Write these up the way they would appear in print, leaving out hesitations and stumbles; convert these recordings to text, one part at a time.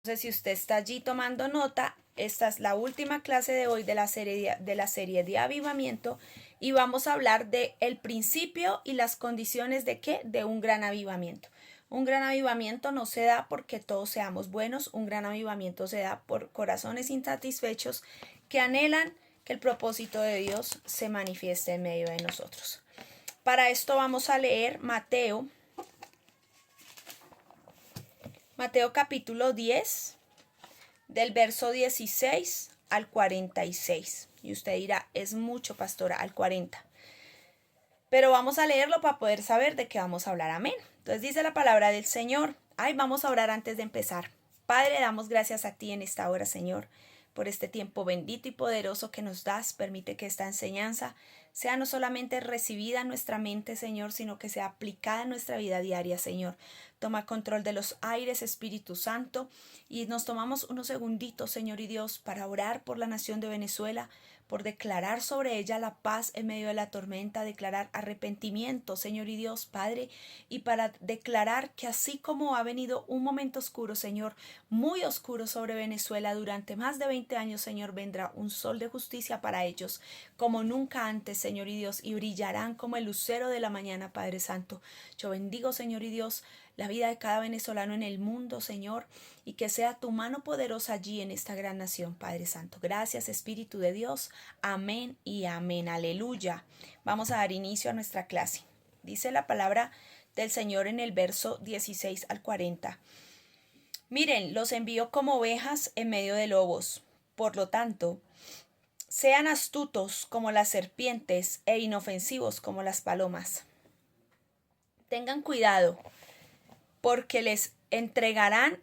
Entonces, si usted está allí tomando nota, esta es la última clase de hoy de la serie de avivamiento y vamos a hablar de el principio y las condiciones de ¿qué? De un gran avivamiento. Un gran avivamiento no se da porque todos seamos buenos, un gran avivamiento se da por corazones insatisfechos que anhelan que el propósito de Dios se manifieste en medio de nosotros. Para esto vamos a leer Mateo capítulo 10, del verso 16 al 46. Y usted dirá, es mucho, pastora, al 40. Pero vamos a leerlo para poder saber de qué vamos a hablar. Amén. Entonces dice la palabra del Señor. Vamos a orar antes de empezar. Padre, damos gracias a ti en esta hora, Señor, por este tiempo bendito y poderoso que nos das. Permite que esta enseñanza sea no solamente recibida en nuestra mente, Señor, sino que sea aplicada en nuestra vida diaria, Señor. Toma control de los aires, Espíritu Santo, y nos tomamos unos segunditos, Señor y Dios, para orar por la nación de Venezuela, por declarar sobre ella la paz en medio de la tormenta, declarar arrepentimiento, Señor y Dios, Padre, y para declarar que así como ha venido un momento oscuro, Señor, muy oscuro sobre Venezuela durante más de 20 años, Señor, vendrá un sol de justicia para ellos, como nunca antes, Señor y Dios, y brillarán como el lucero de la mañana, Padre Santo. Yo bendigo, Señor y Dios, la vida de cada venezolano en el mundo, Señor, y que sea tu mano poderosa allí en esta gran nación, Padre Santo. Gracias, Espíritu de Dios. Amén y amén. Aleluya. Vamos a dar inicio a nuestra clase. Dice la palabra del Señor en el verso 16 al 40. Miren, los envío como ovejas en medio de lobos. Por lo tanto, sean astutos como las serpientes e inofensivos como las palomas. Tengan cuidado, porque les entregarán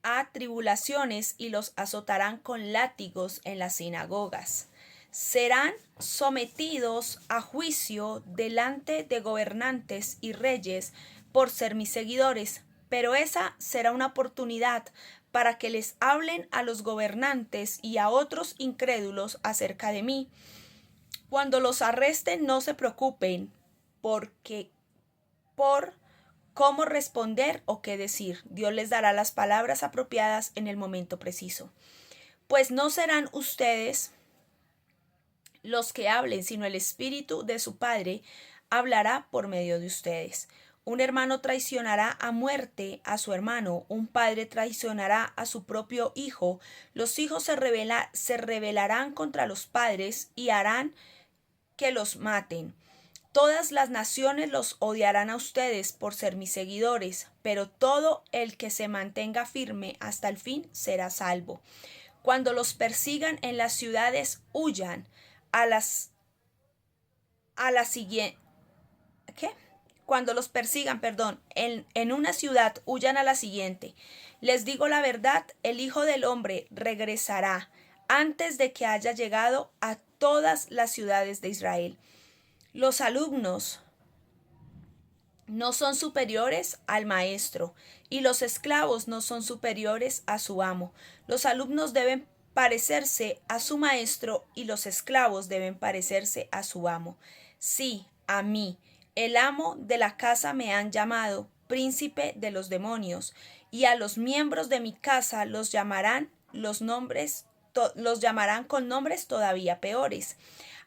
a tribulaciones y los azotarán con látigos en las sinagogas. Serán sometidos a juicio delante de gobernantes y reyes por ser mis seguidores, pero esa será una oportunidad para que les hablen a los gobernantes y a otros incrédulos acerca de mí. Cuando los arresten, no se preocupen por cómo responder o qué decir. Dios les dará las palabras apropiadas en el momento preciso. Pues no serán ustedes los que hablen, sino el Espíritu de su Padre hablará por medio de ustedes. Un hermano traicionará a muerte a su hermano, un padre traicionará a su propio hijo, los hijos se rebelarán contra los padres y harán que los maten. Todas las naciones los odiarán a ustedes por ser mis seguidores, pero todo el que se mantenga firme hasta el fin será salvo. Cuando los persigan en las ciudades, huyan a la siguiente. ¿Qué? Cuando los persigan, en una ciudad, huyan a la siguiente. Les digo la verdad, el Hijo del Hombre regresará antes de que haya llegado a todas las ciudades de Israel. Los alumnos no son superiores al maestro y los esclavos no son superiores a su amo. Los alumnos deben parecerse a su maestro y los esclavos deben parecerse a su amo. Sí, a mí, el amo de la casa me han llamado príncipe de los demonios, y a los miembros de mi casa los llamarán con nombres todavía peores.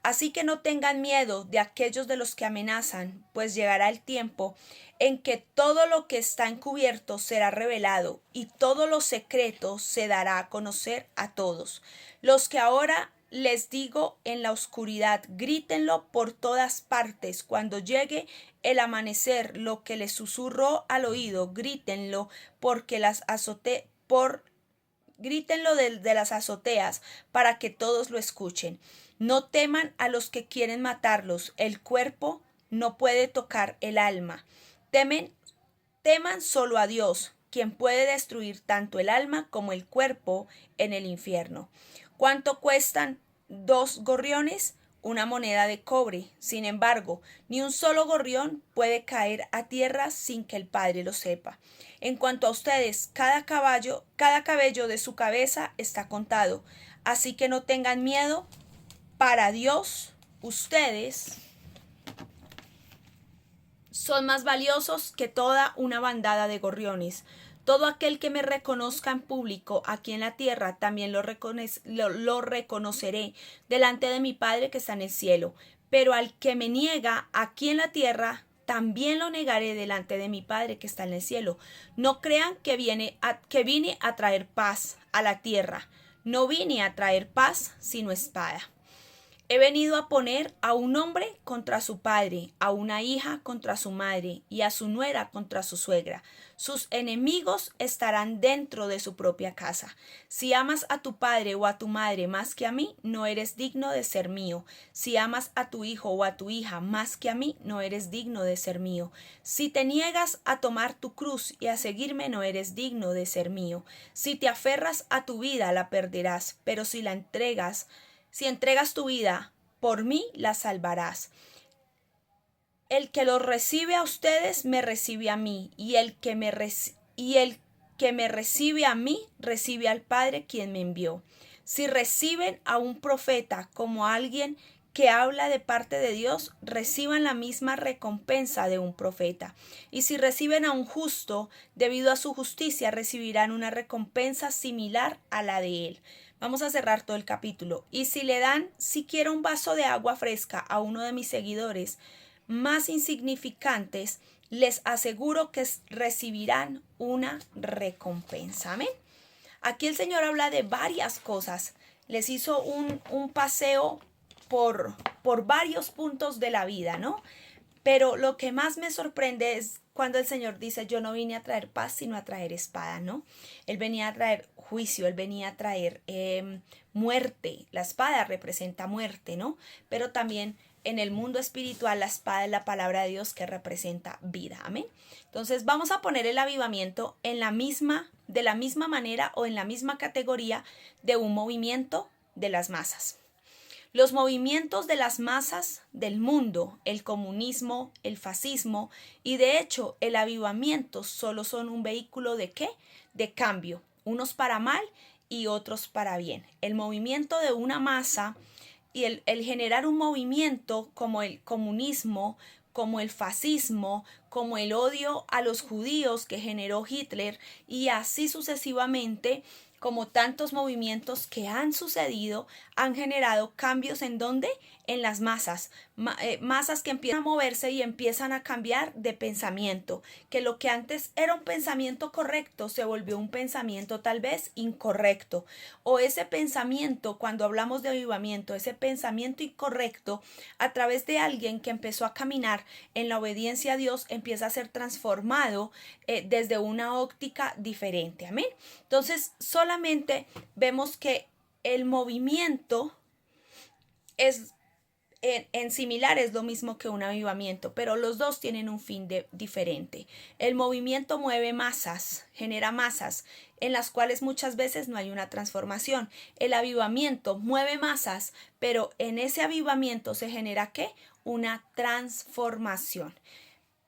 Así que no tengan miedo de aquellos de los que amenazan, pues llegará el tiempo en que todo lo que está encubierto será revelado y todo lo secreto se dará a conocer a todos. Los que ahora les digo en la oscuridad, grítenlo por todas partes. Cuando llegue el amanecer, lo que les susurró al oído, grítenlo porque grítenlo desde las azoteas para que todos lo escuchen. No teman a los que quieren matarlos. El cuerpo no puede tocar el alma. Teman solo a Dios, quien puede destruir tanto el alma como el cuerpo en el infierno. ¿Cuánto cuestan 2 gorriones? Una moneda de cobre. Sin embargo, ni un solo gorrión puede caer a tierra sin que el Padre lo sepa. En cuanto a ustedes, cada cabello de su cabeza está contado. Así que no tengan miedo. Para Dios, ustedes son más valiosos que toda una bandada de gorriones. Todo aquel que me reconozca en público aquí en la tierra, también lo reconoceré delante de mi Padre que está en el cielo. Pero al que me niega aquí en la tierra, también lo negaré delante de mi Padre que está en el cielo. No crean que vine a traer paz a la tierra. No vine a traer paz, sino espada. He venido a poner a un hombre contra su padre, a una hija contra su madre y a su nuera contra su suegra. Sus enemigos estarán dentro de su propia casa. Si amas a tu padre o a tu madre más que a mí, no eres digno de ser mío. Si amas a tu hijo o a tu hija más que a mí, no eres digno de ser mío. Si te niegas a tomar tu cruz y a seguirme, no eres digno de ser mío. Si te aferras a tu vida, la perderás, pero si entregas tu vida por mí, la salvarás. El que los recibe a ustedes, me recibe a mí, y el que me recibe a mí, recibe al Padre quien me envió. Si reciben a un profeta como alguien que habla de parte de Dios, reciban la misma recompensa de un profeta. Y si reciben a un justo, debido a su justicia, recibirán una recompensa similar a la de él. Vamos a cerrar todo el capítulo. Y si le dan siquiera un vaso de agua fresca a uno de mis seguidores más insignificantes, les aseguro que recibirán una recompensa. Amén. Aquí el Señor habla de varias cosas. Les hizo un paseo por varios puntos de la vida, ¿no? Pero lo que más me sorprende es cuando el Señor dice, yo no vine a traer paz, sino a traer espada, ¿no? Él venía a traer juicio, Él venía a traer muerte. La espada representa muerte, ¿no? Pero también en el mundo espiritual la espada es la palabra de Dios que representa vida, amén. Entonces vamos a poner el avivamiento de la misma manera o en la misma categoría de un movimiento de las masas. Los movimientos de las masas del mundo, el comunismo, el fascismo y de hecho el avivamiento solo son un vehículo ¿de qué? De cambio, unos para mal y otros para bien. El movimiento de una masa y el generar un movimiento como el comunismo, como el fascismo, como el odio a los judíos que generó Hitler y así sucesivamente, como tantos movimientos que han sucedido, han generado cambios en ¿dónde? En las masas, masas que empiezan a moverse y empiezan a cambiar de pensamiento, que lo que antes era un pensamiento correcto se volvió un pensamiento tal vez incorrecto, o ese pensamiento, cuando hablamos de avivamiento, ese pensamiento incorrecto a través de alguien que empezó a caminar en la obediencia a Dios, empieza a ser transformado desde una óptica diferente, amén. Entonces solamente vemos que el movimiento es en similar es lo mismo que un avivamiento, pero los dos tienen un fin diferente. El movimiento mueve masas, genera masas, en las cuales muchas veces no hay una transformación. El avivamiento mueve masas, pero en ese avivamiento se genera ¿qué? Una transformación.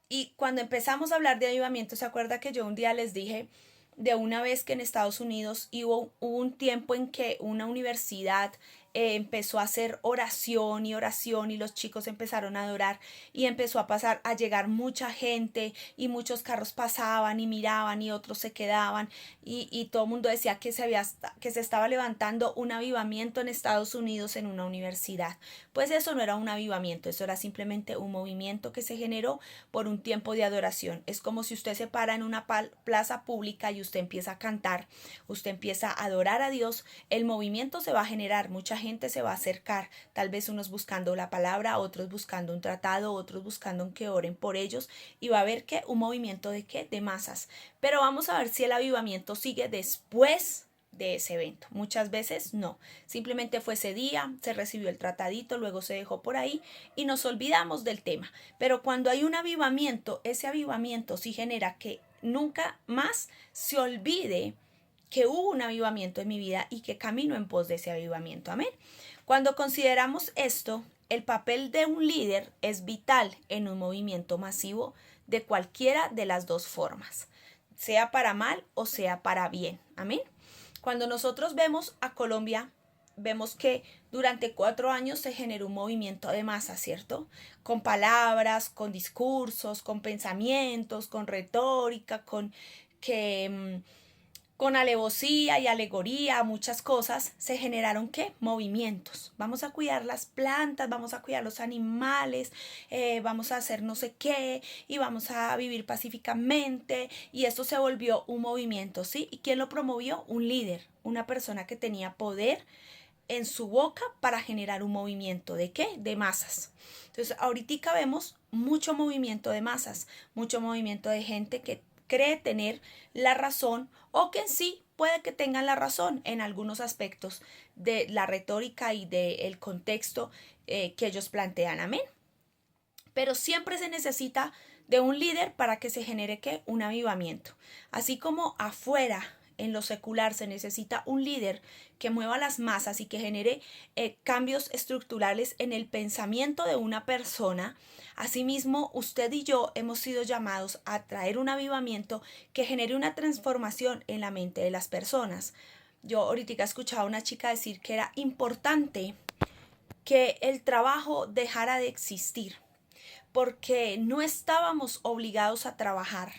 Y cuando empezamos a hablar de avivamiento, ¿se acuerda que yo un día les dije de una vez que en Estados Unidos hubo un tiempo en que una universidad empezó a hacer oración y los chicos empezaron a adorar y empezó a llegar mucha gente y muchos carros pasaban y miraban y otros se quedaban y todo el mundo decía que se estaba levantando un avivamiento en Estados Unidos en una universidad? Pues eso no era un avivamiento, eso era simplemente un movimiento que se generó por un tiempo de adoración. Es como si usted se para en una plaza pública y usted empieza a cantar, usted empieza a adorar a Dios, el movimiento se va a generar, mucha gente se va a acercar, tal vez unos buscando la palabra, otros buscando un tratado, otros buscando que oren por ellos y va a haber que un movimiento de qué, de masas. Pero vamos a ver si el avivamiento sigue después de ese evento. Muchas veces no, simplemente fue ese día, se recibió el tratadito, luego se dejó por ahí y nos olvidamos del tema. Pero cuando hay un avivamiento, ese avivamiento sí genera que nunca más se olvide que hubo un avivamiento en mi vida y que camino en pos de ese avivamiento. Amén. Cuando consideramos esto, el papel de un líder es vital en un movimiento masivo de cualquiera de las dos formas, sea para mal o sea para bien. Amén. Cuando nosotros vemos a Colombia, vemos que durante 4 años se generó un movimiento de masa, ¿cierto? Con palabras, con discursos, con pensamientos, con retórica, con con alevosía y alegoría, muchas cosas, se generaron ¿qué? Movimientos. Vamos a cuidar las plantas, vamos a cuidar los animales, vamos a hacer no sé qué y vamos a vivir pacíficamente. Y esto se volvió un movimiento, ¿sí? ¿Y quién lo promovió? Un líder, una persona que tenía poder en su boca para generar un movimiento. ¿De qué? De masas. Entonces, ahorita vemos mucho movimiento de masas, mucho movimiento de gente que cree tener la razón o que en sí puede que tengan la razón en algunos aspectos de la retórica y del contexto que ellos plantean. Amén. Pero siempre se necesita de un líder para que se genere ¿qué? Un avivamiento. Así como afuera en lo secular se necesita un líder que mueva las masas y que genere cambios estructurales en el pensamiento de una persona. Asimismo, usted y yo hemos sido llamados a traer un avivamiento que genere una transformación en la mente de las personas. Yo ahorita escuchaba a una chica decir que era importante que el trabajo dejara de existir, porque no estábamos obligados a trabajar,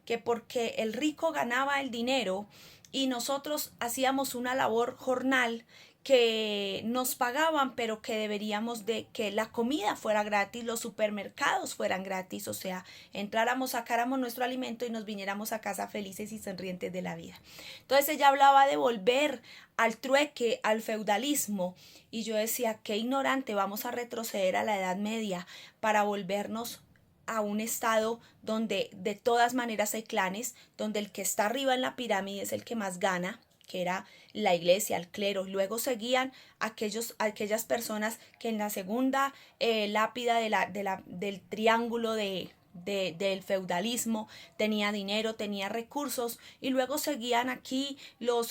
que porque el rico ganaba el dinero y nosotros hacíamos una labor jornal que nos pagaban, pero que deberíamos de que la comida fuera gratis, los supermercados fueran gratis, o sea, entráramos, sacáramos nuestro alimento y nos viniéramos a casa felices y sonrientes de la vida. Entonces ella hablaba de volver al trueque, al feudalismo, y yo decía, qué ignorante, vamos a retroceder a la Edad Media para volvernos a un estado donde de todas maneras hay clanes, donde el que está arriba en la pirámide es el que más gana, que era la iglesia, el clero. Luego seguían aquellas personas que en la segunda lápida del triángulo del feudalismo tenía dinero, tenía recursos, y luego seguían aquí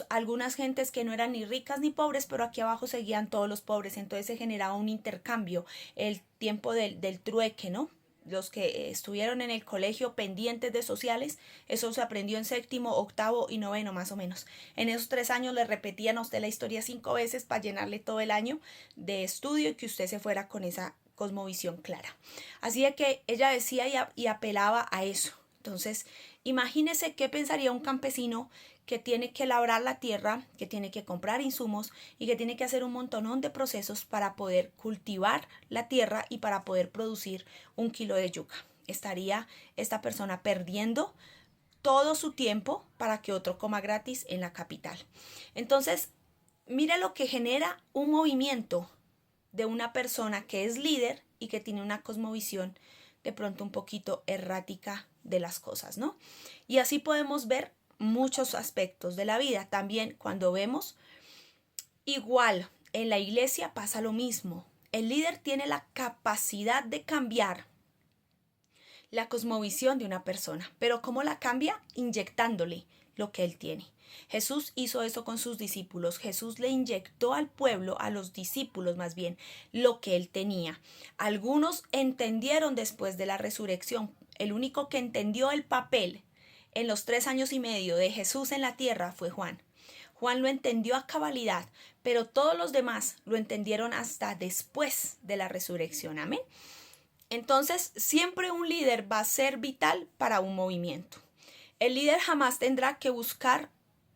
algunas gentes que no eran ni ricas ni pobres, pero aquí abajo seguían todos los pobres. Entonces se generaba un intercambio, el tiempo del trueque, ¿no? Los que estuvieron en el colegio pendientes de sociales, eso se aprendió en séptimo, octavo y noveno más o menos. En esos 3 años le repetían a usted la historia 5 veces para llenarle todo el año de estudio y que usted se fuera con esa cosmovisión clara. Así de que ella decía y apelaba a eso. Entonces, imagínese qué pensaría un campesino que tiene que labrar la tierra, que tiene que comprar insumos y que tiene que hacer un montonón de procesos para poder cultivar la tierra y para poder producir 1 kilo de yuca. Estaría esta persona perdiendo todo su tiempo para que otro coma gratis en la capital. Entonces, mira lo que genera un movimiento de una persona que es líder y que tiene una cosmovisión de pronto un poquito errática de las cosas, ¿no? Y así podemos ver muchos aspectos de la vida. También cuando vemos, igual en la iglesia pasa lo mismo. El líder tiene la capacidad de cambiar la cosmovisión de una persona, pero ¿cómo la cambia? Inyectándole lo que él tiene. Jesús hizo eso con sus discípulos. Jesús le inyectó al pueblo, a los discípulos más bien, lo que él tenía. Algunos entendieron después de la resurrección. El único que entendió el papel en los 3 años y medio de Jesús en la tierra fue Juan. Juan lo entendió a cabalidad, pero todos los demás lo entendieron hasta después de la resurrección. Amén. Entonces, siempre un líder va a ser vital para un movimiento. El líder jamás tendrá que buscar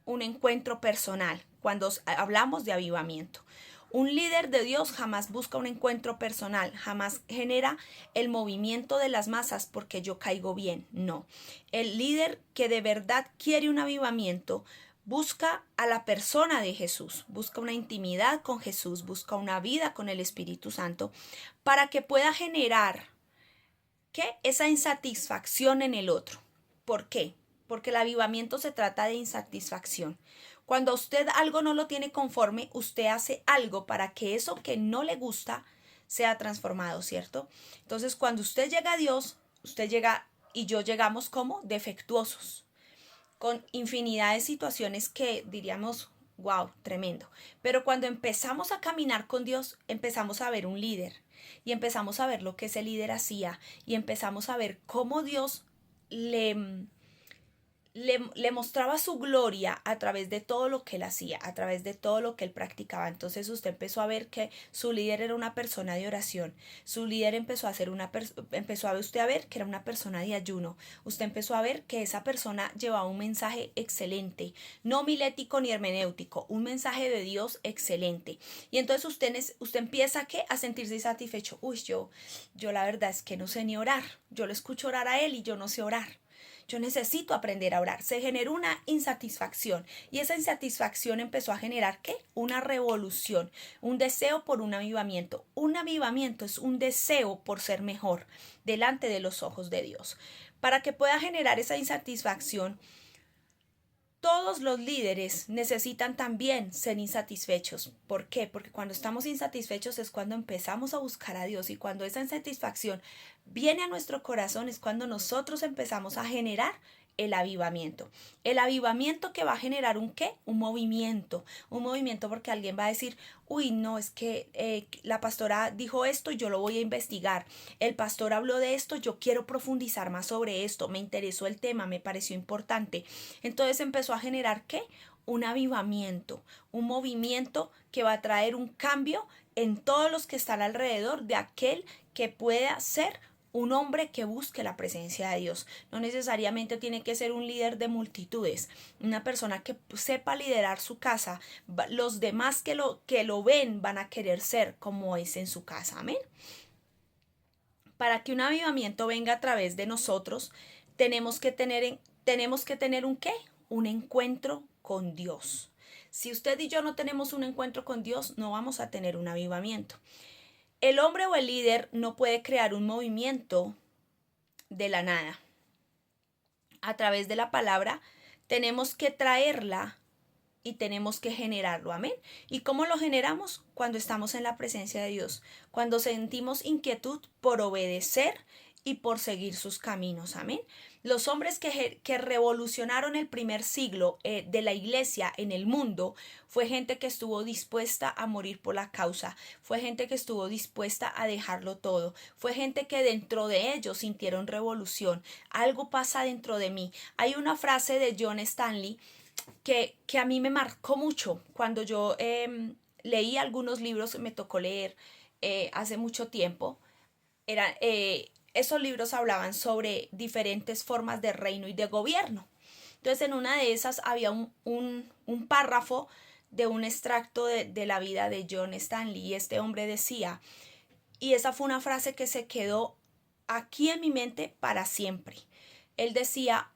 un encuentro personal cuando hablamos de avivamiento. Un líder de Dios jamás busca un encuentro personal, jamás genera el movimiento de las masas porque yo caigo bien. No. El líder que de verdad quiere un avivamiento busca a la persona de Jesús, busca una intimidad con Jesús, busca una vida con el Espíritu Santo para que pueda generar ¿qué? Esa insatisfacción en el otro. ¿Por qué? Porque el avivamiento se trata de insatisfacción. Cuando usted algo no lo tiene conforme, usted hace algo para que eso que no le gusta sea transformado, ¿cierto? Entonces, cuando usted llega a Dios, usted llega y yo llegamos como defectuosos, con infinidad de situaciones que diríamos, wow, tremendo. Pero cuando empezamos a caminar con Dios, empezamos a ver un líder y empezamos a ver lo que ese líder hacía y empezamos a ver cómo Dios le le mostraba su gloria a través de todo lo que él hacía, a través de todo lo que él practicaba. Entonces usted empezó a ver que su líder era una persona de oración, su líder empezó a ser empezó a ver usted a ver que era una persona de ayuno, usted empezó a ver que esa persona llevaba un mensaje excelente, no milético ni hermenéutico, un mensaje de Dios excelente. Y entonces usted empieza a sentirse insatisfecho. Uy, yo la verdad es que no sé ni orar, yo lo escucho orar a él y yo no sé orar. Yo necesito aprender a orar. Se generó una insatisfacción y esa insatisfacción empezó a generar ¿qué? Una revolución, un deseo por un avivamiento. Un avivamiento es un deseo por ser mejor delante de los ojos de Dios. Para que pueda generar esa insatisfacción, todos los líderes necesitan también ser insatisfechos. ¿Por qué? Porque cuando estamos insatisfechos es cuando empezamos a buscar a Dios y cuando esa insatisfacción viene a nuestro corazón es cuando nosotros empezamos a generar el avivamiento. El avivamiento que va a generar un ¿qué? Un movimiento porque alguien va a decir, uy, no, es que la pastora dijo esto, yo lo voy a investigar. El pastor habló de esto, yo quiero profundizar más sobre esto, me interesó el tema, me pareció importante. Entonces empezó a generar ¿qué? Un avivamiento, un movimiento que va a traer un cambio en todos los que están alrededor de aquel que pueda ser un hombre que busque la presencia de Dios. No necesariamente tiene que ser un líder de multitudes, una persona que sepa liderar su casa. Los demás que lo ven van a querer ser como es en su casa. Amén. Para que un avivamiento venga a través de nosotros, tenemos que tener un ¿qué? Un encuentro con Dios. Si usted y yo no tenemos un encuentro con Dios, no vamos a tener un avivamiento. El hombre o el líder no puede crear un movimiento de la nada. A través de la palabra tenemos que traerla y tenemos que generarlo, amén. ¿Y cómo lo generamos? Cuando estamos en la presencia de Dios, cuando sentimos inquietud por obedecer y por seguir sus caminos, amén. Los hombres que revolucionaron el primer siglo de la iglesia en el mundo fue gente que estuvo dispuesta a morir por la causa, fue gente que estuvo dispuesta a dejarlo todo, fue gente que dentro de ellos sintieron revolución. Algo pasa dentro de mí. Hay una frase de John Stanley que a mí me marcó mucho cuando yo leí algunos libros que me tocó leer hace mucho tiempo. Esos libros hablaban sobre diferentes formas de reino y de gobierno. Entonces en una de esas había un párrafo de un extracto de la vida de John Stanley y este hombre decía, y esa fue una frase que se quedó aquí en mi mente para siempre. Él decía,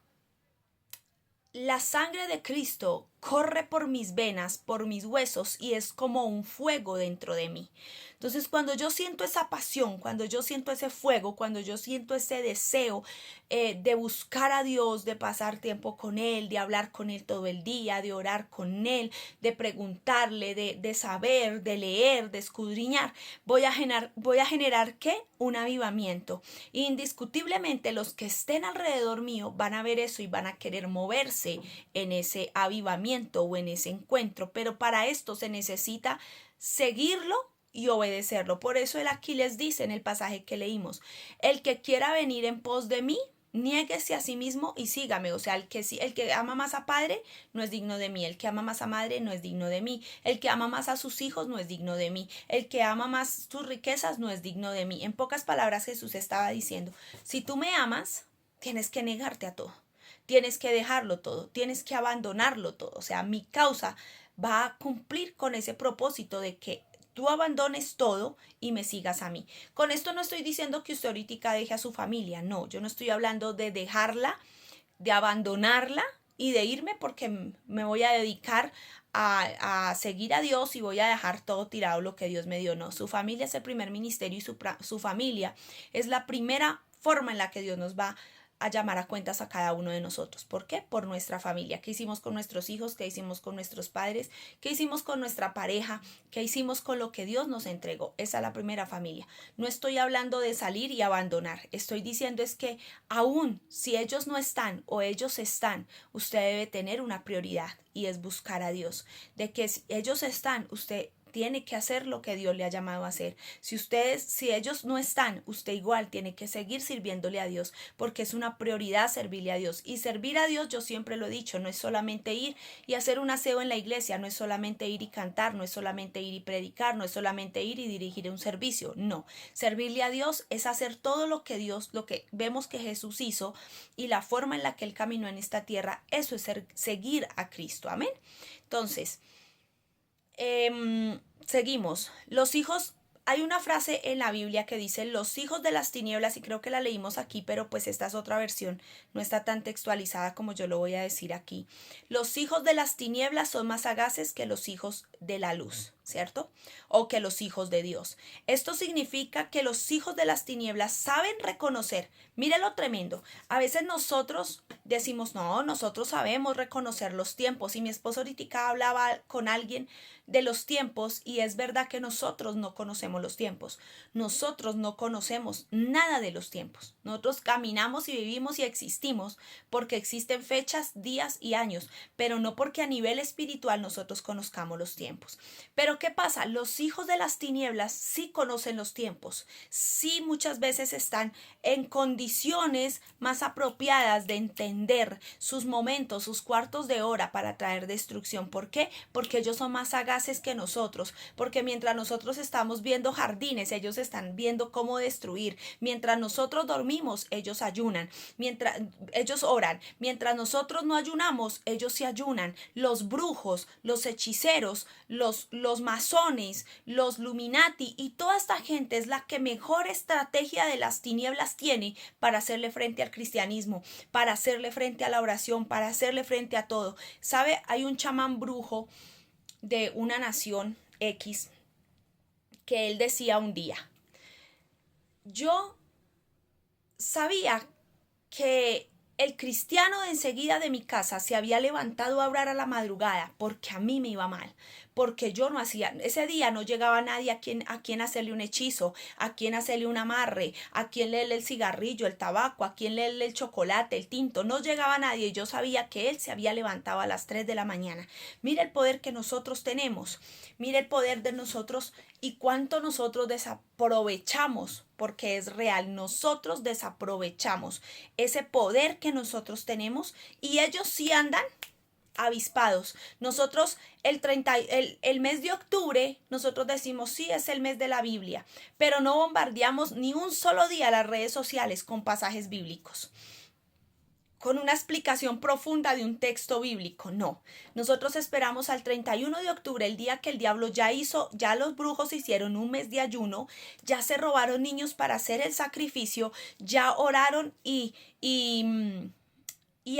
la sangre de Cristo corre por mis venas, por mis huesos y es como un fuego dentro de mí. Entonces cuando yo siento esa pasión, cuando yo siento ese fuego, cuando yo siento ese deseo de buscar a Dios, de pasar tiempo con Él, de hablar con Él todo el día, de orar con Él, de preguntarle, de saber, de leer, de escudriñar, voy a generar ¿qué? Un avivamiento. Indiscutiblemente los que estén alrededor mío van a ver eso y van a querer moverse en ese avivamiento o en ese encuentro, pero para esto se necesita seguirlo y obedecerlo. Por eso él aquí les dice en el pasaje que leímos, el que quiera venir en pos de mí, niéguese a sí mismo y sígame. O sea, el que ama más a padre no es digno de mí, el que ama más a madre no es digno de mí, el que ama más a sus hijos no es digno de mí, el que ama más sus riquezas no es digno de mí. En pocas palabras Jesús estaba diciendo, si tú me amas, tienes que negarte a todo, tienes que dejarlo todo, tienes que abandonarlo todo. O sea, mi causa va a cumplir con ese propósito de que tú abandones todo y me sigas a mí. Con esto no estoy diciendo que usted ahorita deje a su familia, no, yo no estoy hablando de dejarla, de abandonarla y de irme porque me voy a dedicar a seguir a Dios y voy a dejar todo tirado lo que Dios me dio. No, su familia es el primer ministerio y su familia es la primera forma en la que Dios nos va a llamar a cuentas a cada uno de nosotros. ¿Por qué? Por nuestra familia. ¿Qué hicimos con nuestros hijos? ¿Qué hicimos con nuestros padres? ¿Qué hicimos con nuestra pareja? ¿Qué hicimos con lo que Dios nos entregó? Esa es la primera familia. No estoy hablando de salir y abandonar. Estoy diciendo es que aún si ellos no están o ellos están, usted debe tener una prioridad y es buscar a Dios. De que si ellos están, usted tiene que hacer lo que Dios le ha llamado a hacer. Si ellos no están, usted igual tiene que seguir sirviéndole a Dios, porque es una prioridad servirle a Dios. Y servir a Dios, yo siempre lo he dicho, no es solamente ir y hacer un aseo en la iglesia, no es solamente ir y cantar, no es solamente ir y predicar, no es solamente ir y dirigir un servicio, no. Servirle a Dios es hacer todo lo que vemos que Jesús hizo y la forma en la que Él caminó en esta tierra, eso es seguir a Cristo, amén. Entonces, seguimos. Hay una frase en la Biblia que dice los hijos de las tinieblas, y creo que la leímos aquí, pero pues esta es otra versión, no está tan textualizada como yo lo voy a decir aquí. Los hijos de las tinieblas son más sagaces que los hijos de la luz, ¿cierto? O que los hijos de Dios. Esto significa que los hijos de las tinieblas saben reconocer. Mire lo tremendo. A veces nosotros decimos, no, nosotros sabemos reconocer los tiempos. Y mi esposo ahorita hablaba con alguien de los tiempos y es verdad que nosotros no conocemos los tiempos. Nosotros no conocemos nada de los tiempos. Nosotros caminamos y vivimos y existimos porque existen fechas, días y años, pero no porque a nivel espiritual nosotros conozcamos los tiempos. Pero ¿qué pasa? Los hijos de las tinieblas sí conocen los tiempos, sí muchas veces están en condiciones más apropiadas de entender sus momentos, sus cuartos de hora para traer destrucción. ¿Por qué? Porque ellos son más sagaces que nosotros, porque mientras nosotros estamos viendo jardines, ellos están viendo cómo destruir. Mientras nosotros dormimos, ellos ayunan. Mientras ellos oran, mientras nosotros no ayunamos, ellos se ayunan. Los brujos, los hechiceros, los masones, los Illuminati y toda esta gente es la que mejor estrategia de las tinieblas tiene para hacerle frente al cristianismo, para hacerle frente a la oración, para hacerle frente a todo. ¿Sabe? Hay un chamán brujo de una nación X que él decía un día, yo sabía que el cristiano de enseguida de mi casa se había levantado a orar a la madrugada porque a mí me iba mal, porque yo no hacía, ese día no llegaba nadie a quien hacerle un hechizo, a quien hacerle un amarre, a quien leerle el cigarrillo, el tabaco, a quien leerle el chocolate, el tinto, no llegaba nadie y yo sabía que él se había levantado a las 3 de la mañana. Mira el poder que nosotros tenemos, mira el poder de nosotros y cuánto nosotros desaprovechamos, porque es real, nosotros desaprovechamos ese poder que nosotros tenemos y ellos sí andan avispados. Nosotros el mes de octubre, nosotros decimos sí es el mes de la Biblia, pero no bombardeamos ni un solo día las redes sociales con pasajes bíblicos, con una explicación profunda de un texto bíblico, no. Nosotros esperamos al 31 de octubre, el día que el diablo ya los brujos hicieron un mes de ayuno, ya se robaron niños para hacer el sacrificio, ya oraron y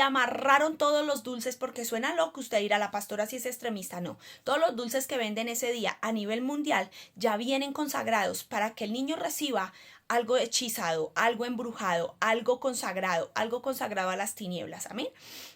amarraron todos los dulces, porque suena loco usted ir a la pastora si es extremista, no. Todos los dulces que venden ese día a nivel mundial ya vienen consagrados para que el niño reciba algo hechizado, algo embrujado, algo consagrado a las tinieblas, amén.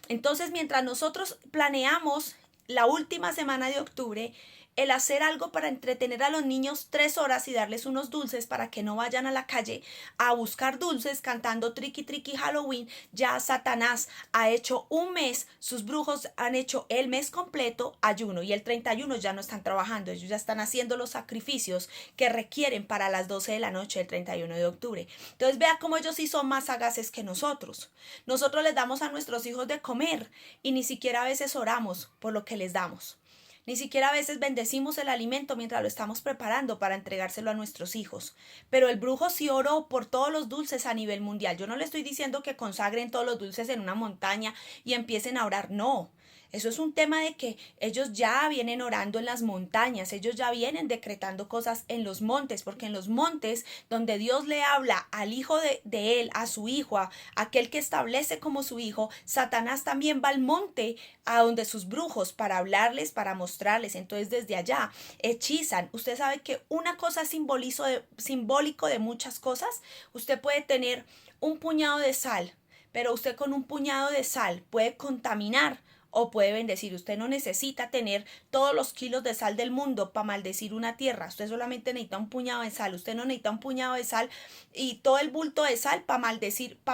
Entonces, mientras nosotros planeamos la última semana de octubre, el hacer algo para entretener a los niños 3 horas y darles unos dulces para que no vayan a la calle a buscar dulces cantando triqui triqui Halloween, ya Satanás ha hecho un mes, sus brujos han hecho el mes completo ayuno y el 31 ya no están trabajando, ellos ya están haciendo los sacrificios que requieren para las 12 de la noche del 31 de octubre. Entonces vea cómo ellos sí son más sagaces que nosotros. Nosotros les damos a nuestros hijos de comer y ni siquiera a veces oramos por lo que les damos. Ni siquiera a veces bendecimos el alimento mientras lo estamos preparando para entregárselo a nuestros hijos. Pero el brujo sí oró por todos los dulces a nivel mundial. Yo no le estoy diciendo que consagren todos los dulces en una montaña y empiecen a orar. No. Eso es un tema de que ellos ya vienen orando en las montañas, ellos ya vienen decretando cosas en los montes, porque en los montes donde Dios le habla al hijo de él, a su hijo, a aquel que establece como su hijo, Satanás también va al monte a donde sus brujos para hablarles, para mostrarles. Entonces desde allá hechizan. Usted sabe que una cosa es simbólico de muchas cosas. Usted puede tener un puñado de sal, pero usted con un puñado de sal puede contaminar o puede bendecir. Usted no necesita tener todos los kilos de sal del mundo para maldecir una tierra. Usted solamente necesita un puñado de sal. Usted no necesita un puñado de sal y todo el bulto de sal para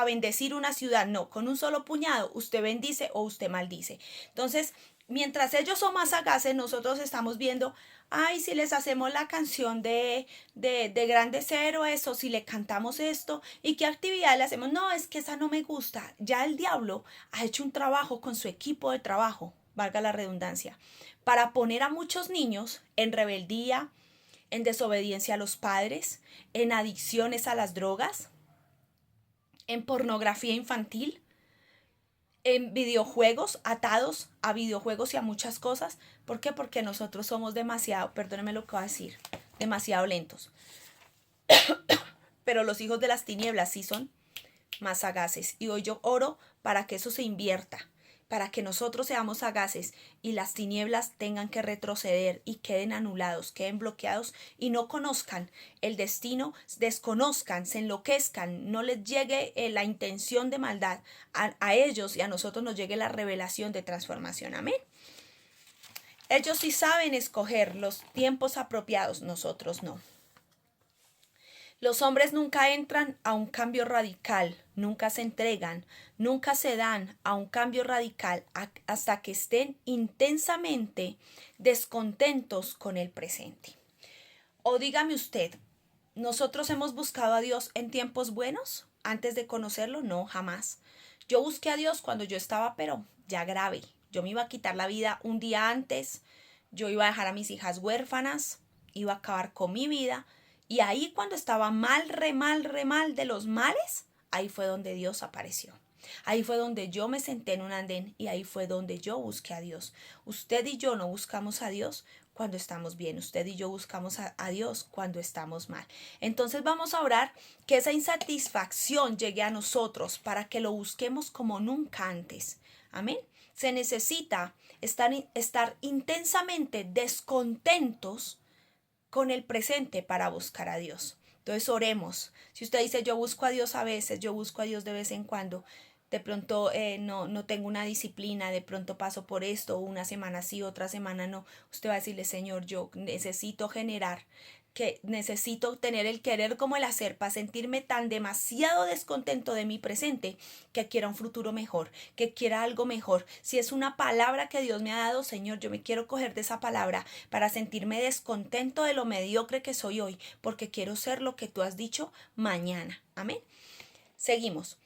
bendecir una ciudad. No, con un solo puñado usted bendice o usted maldice. Entonces, mientras ellos son más sagaces, nosotros estamos viendo, ay, si les hacemos la canción de Grandes Héroes o si le cantamos esto y qué actividad le hacemos. No, es que esa no me gusta. Ya el diablo ha hecho un trabajo con su equipo de trabajo, valga la redundancia, para poner a muchos niños en rebeldía, en desobediencia a los padres, en adicciones a las drogas, en pornografía infantil, en videojuegos, atados a videojuegos y a muchas cosas. ¿Por qué? Porque nosotros somos demasiado, perdónenme lo que voy a decir, demasiado lentos. Pero los hijos de las tinieblas sí son más sagaces. Y hoy yo oro para que eso se invierta, para que nosotros seamos sagaces y las tinieblas tengan que retroceder y queden anulados, queden bloqueados y no conozcan el destino, desconozcan, se enloquezcan, no les llegue la intención de maldad a ellos y a nosotros nos llegue la revelación de transformación. Amén. Ellos sí saben escoger los tiempos apropiados, nosotros no. Los hombres nunca entran a un cambio radical, nunca se entregan, nunca se dan a un cambio radical hasta que estén intensamente descontentos con el presente. O dígame usted, ¿nosotros hemos buscado a Dios en tiempos buenos antes de conocerlo? No, jamás. Yo busqué a Dios cuando yo estaba, pero ya grave. Yo me iba a quitar la vida un día antes, yo iba a dejar a mis hijas huérfanas, iba a acabar con mi vida. Y ahí cuando estaba mal, re mal de los males, ahí fue donde Dios apareció. Ahí fue donde yo me senté en un andén y ahí fue donde yo busqué a Dios. Usted y yo no buscamos a Dios cuando estamos bien. Usted y yo buscamos a Dios cuando estamos mal. Entonces vamos a orar que esa insatisfacción llegue a nosotros para que lo busquemos como nunca antes. Amén. Se necesita estar intensamente descontentos con el presente para buscar a Dios. Entonces oremos. Si usted dice yo busco a Dios a veces, yo busco a Dios de vez en cuando, de pronto no tengo una disciplina, de pronto paso por esto, una semana sí, otra semana no, usted va a decirle, Señor, yo necesito generar, que necesito tener el querer como el hacer para sentirme tan demasiado descontento de mi presente que quiera un futuro mejor, que quiera algo mejor. Si es una palabra que Dios me ha dado, Señor, yo me quiero coger de esa palabra para sentirme descontento de lo mediocre que soy hoy, porque quiero ser lo que tú has dicho mañana. Amén. Seguimos.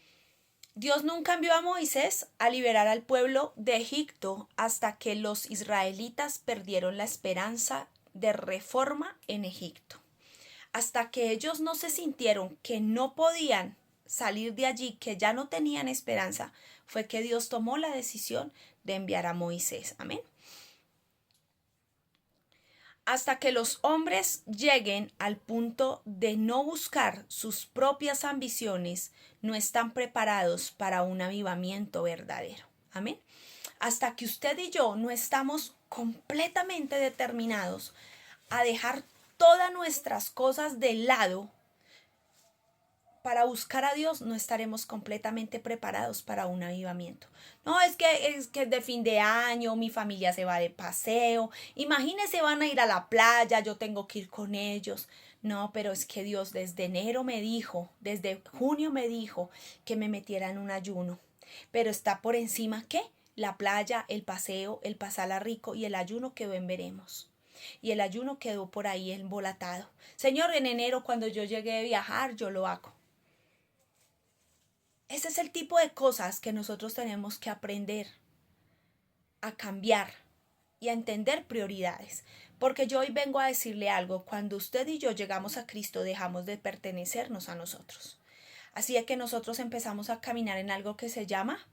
Dios nunca envió a Moisés a liberar al pueblo de Egipto hasta que los israelitas perdieron la esperanza de reforma en Egipto. Hasta que ellos no se sintieron que no podían salir de allí, que ya no tenían esperanza, fue que Dios tomó la decisión de enviar a Moisés. Amén. Hasta que los hombres lleguen al punto de no buscar sus propias ambiciones, no están preparados para un avivamiento verdadero. Amén. Hasta que usted y yo no estamos completamente determinados a dejar todas nuestras cosas de lado para buscar a Dios, no estaremos completamente preparados para un avivamiento. No, es que de fin de año mi familia se va de paseo. Imagínense, van a ir a la playa, yo tengo que ir con ellos. No, pero es que Dios desde enero me dijo, desde junio me dijo que me metiera en un ayuno. Pero está por encima, ¿qué? La playa, el paseo, el pasarla rico y el ayuno quedó en veremos. Y el ayuno quedó por ahí embolatado. Señor, en enero cuando yo llegue a viajar, yo lo hago. Ese es el tipo de cosas que nosotros tenemos que aprender a cambiar y a entender prioridades. Porque yo hoy vengo a decirle algo, cuando usted y yo llegamos a Cristo dejamos de pertenecernos a nosotros. Así es que nosotros empezamos a caminar en algo que se llama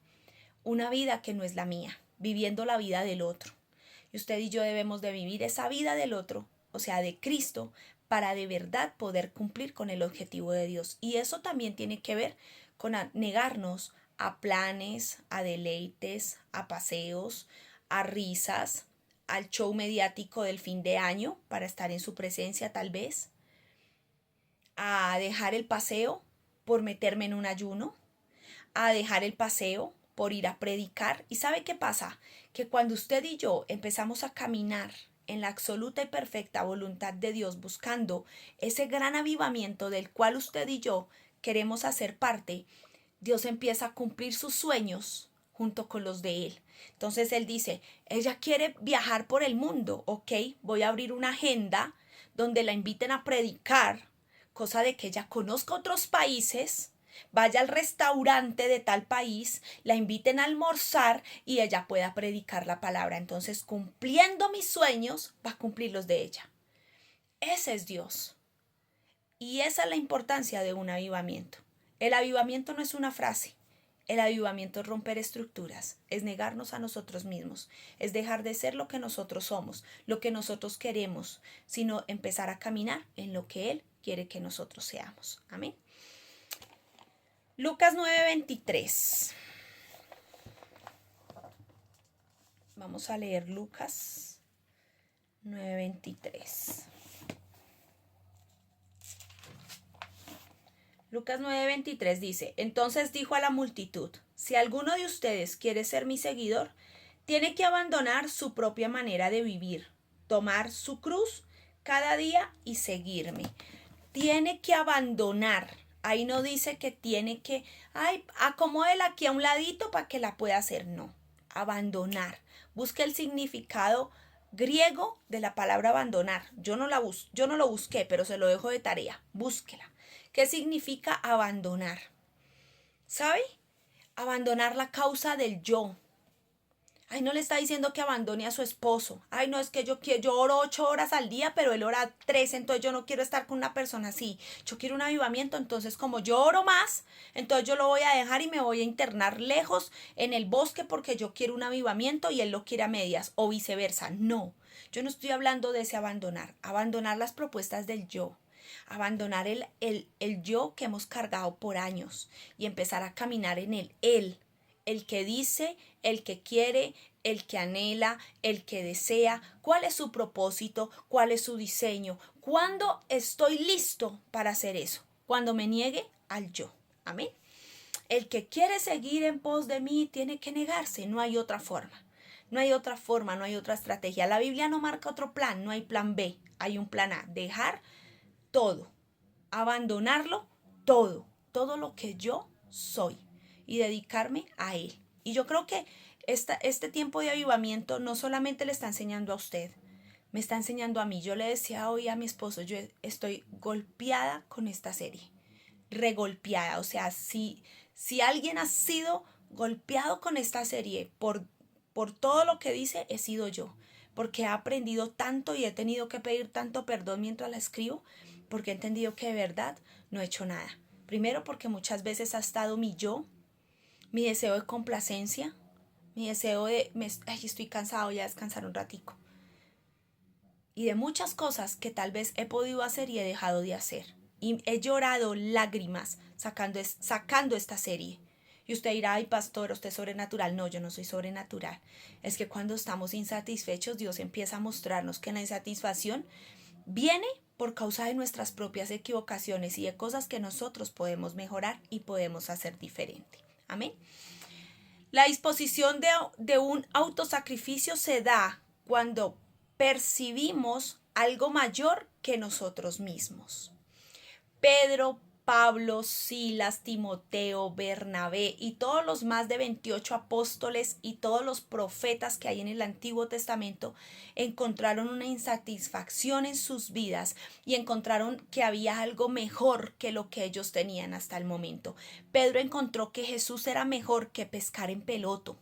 una vida que no es la mía, viviendo la vida del otro. Y usted y yo debemos de vivir esa vida del otro, o sea, de Cristo, para de verdad poder cumplir con el objetivo de Dios. Y eso también tiene que ver con negarnos a planes, a deleites, a paseos, a risas, al show mediático del fin de año para estar en su presencia tal vez, a dejar el paseo por meterme en un ayuno, a dejar el paseo por ir a predicar. ¿Y sabe qué pasa? Que cuando usted y yo empezamos a caminar en la absoluta y perfecta voluntad de Dios, buscando ese gran avivamiento del cual usted y yo queremos hacer parte, Dios empieza a cumplir sus sueños junto con los de él. Entonces él dice, ella quiere viajar por el mundo, ok, voy a abrir una agenda donde la inviten a predicar, cosa de que ella conozca otros países, vaya al restaurante de tal país, la inviten a almorzar y ella pueda predicar la palabra. Entonces, cumpliendo mis sueños, va a cumplir los de ella. Ese es Dios. Y esa es la importancia de un avivamiento. El avivamiento no es una frase. El avivamiento es romper estructuras, es negarnos a nosotros mismos, es dejar de ser lo que nosotros somos, lo que nosotros queremos, sino empezar a caminar en lo que Él quiere que nosotros seamos. Amén. Lucas 9:23. Vamos a leer Lucas 9:23. Lucas 9:23 dice, entonces dijo a la multitud, si alguno de ustedes quiere ser mi seguidor, tiene que abandonar su propia manera de vivir, tomar su cruz cada día y seguirme. Tiene que abandonar. Ahí no dice que tiene que, acomódela aquí a un ladito para que la pueda hacer. No, abandonar. Busque el significado griego de la palabra abandonar. Yo no lo busqué, pero se lo dejo de tarea. Búsquela. ¿Qué significa abandonar? ¿Sabe? Abandonar la causa del yo. Ay, no le está diciendo que abandone a su esposo. Ay, no, es que yo oro 8 horas al día, pero él ora 3, entonces yo no quiero estar con una persona así. Yo quiero un avivamiento, entonces como yo oro más, entonces yo lo voy a dejar y me voy a internar lejos en el bosque porque yo quiero un avivamiento y él lo quiere a medias, o viceversa. No, yo no estoy hablando de ese abandonar. Abandonar las propuestas del yo. Abandonar el yo que hemos cargado por años y empezar a caminar en él. El que dice, el que quiere, el que anhela, el que desea, cuál es su propósito, cuál es su diseño, cuándo estoy listo para hacer eso, cuando me niegue al yo. Amén. El que quiere seguir en pos de mí tiene que negarse, no hay otra forma. No hay otra forma, no hay otra estrategia. La Biblia no marca otro plan, no hay plan B, hay un plan A. Dejar todo, abandonarlo todo lo que yo soy y dedicarme a Él. Y yo creo que este tiempo de avivamiento no solamente le está enseñando a usted, me está enseñando a mí. Yo le decía hoy a mi esposo, yo estoy golpeada con esta serie, regolpeada. O sea, si alguien ha sido golpeado con esta serie por todo lo que dice, he sido yo. Porque he aprendido tanto y he tenido que pedir tanto perdón mientras la escribo, porque he entendido que de verdad no he hecho nada. Primero porque muchas veces ha estado mi yo, mi deseo de complacencia, mi deseo de, estoy cansado, ya descansar un ratico. Y de muchas cosas que tal vez he podido hacer y he dejado de hacer. Y he llorado lágrimas sacando esta serie. Y usted dirá, ay pastor, usted es sobrenatural. No, yo no soy sobrenatural. Es que cuando estamos insatisfechos, Dios empieza a mostrarnos que la insatisfacción viene por causa de nuestras propias equivocaciones y de cosas que nosotros podemos mejorar y podemos hacer diferente. Amén. La disposición de un autosacrificio se da cuando percibimos algo mayor que nosotros mismos. Pedro, Pablo, Silas, Timoteo, Bernabé y todos los más de 28 apóstoles y todos los profetas que hay en el Antiguo Testamento encontraron una insatisfacción en sus vidas y encontraron que había algo mejor que lo que ellos tenían hasta el momento. Pedro encontró que Jesús era mejor que pescar en peloto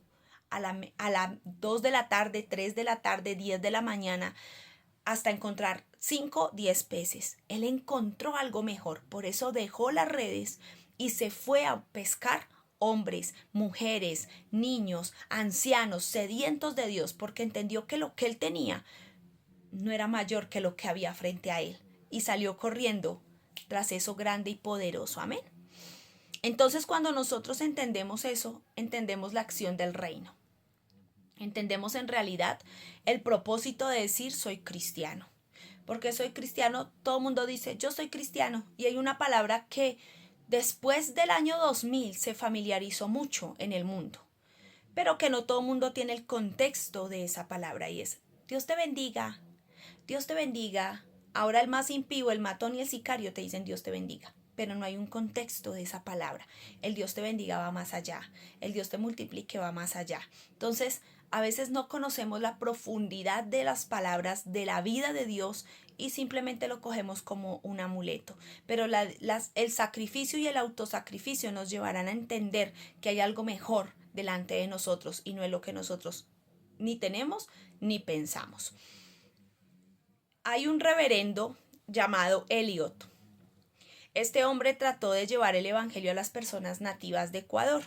a las 2 de la tarde, 3 de la tarde, 10 de la mañana, hasta encontrar 5, 10 peces. Él encontró algo mejor, por eso dejó las redes y se fue a pescar hombres, mujeres, niños, ancianos, sedientos de Dios, porque entendió que lo que él tenía no era mayor que lo que había frente a él y salió corriendo tras eso grande y poderoso. Amén. Entonces, cuando nosotros entendemos eso, entendemos la acción del reino. Entendemos en realidad el propósito de decir soy cristiano. Porque soy cristiano, todo el mundo dice yo soy cristiano. Y hay una palabra que después del año 2000 se familiarizó mucho en el mundo. Pero que no todo el mundo tiene el contexto de esa palabra y es Dios te bendiga, Dios te bendiga. Ahora el más impío, el matón y el sicario te dicen Dios te bendiga. pero no hay un contexto de esa palabra. El Dios te bendiga va más allá, el Dios te multiplique va más allá. Entonces, a veces no conocemos la profundidad de las palabras de la vida de Dios y simplemente lo cogemos como un amuleto. Pero el sacrificio y el autosacrificio nos llevarán a entender que hay algo mejor delante de nosotros y no es lo que nosotros ni tenemos ni pensamos. Hay un reverendo llamado Eliot. Este hombre trató de llevar el evangelio a las personas nativas de Ecuador.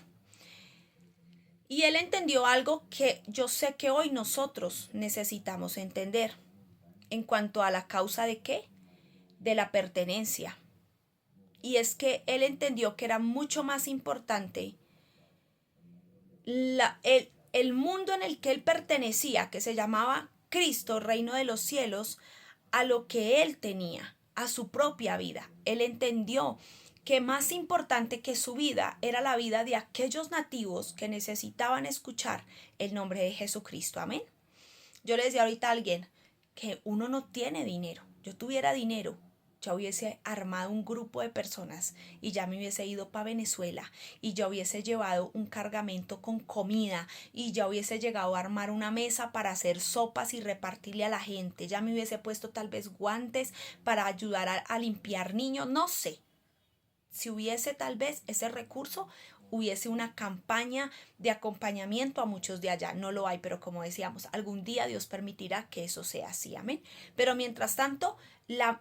Y él entendió algo que yo sé que hoy nosotros necesitamos entender en cuanto a la causa de qué, de la pertenencia. Y es que él entendió que era mucho más importante el mundo en el que él pertenecía, que se llamaba Cristo, reino de los cielos, a lo que él tenía, a su propia vida. Él entendió que más importante que su vida era la vida de aquellos nativos que necesitaban escuchar el nombre de Jesucristo. Amén. Yo le decía ahorita a alguien que uno no tiene dinero. Yo tuviera dinero, ya hubiese armado un grupo de personas y ya me hubiese ido para Venezuela y ya hubiese llevado un cargamento con comida y ya hubiese llegado a armar una mesa para hacer sopas y repartirle a la gente. Ya me hubiese puesto tal vez guantes para ayudar a limpiar niños, no sé. Si hubiese tal vez ese recurso, hubiese una campaña de acompañamiento a muchos de allá. No lo hay, pero como decíamos, algún día Dios permitirá que eso sea así. Amén. Pero mientras tanto,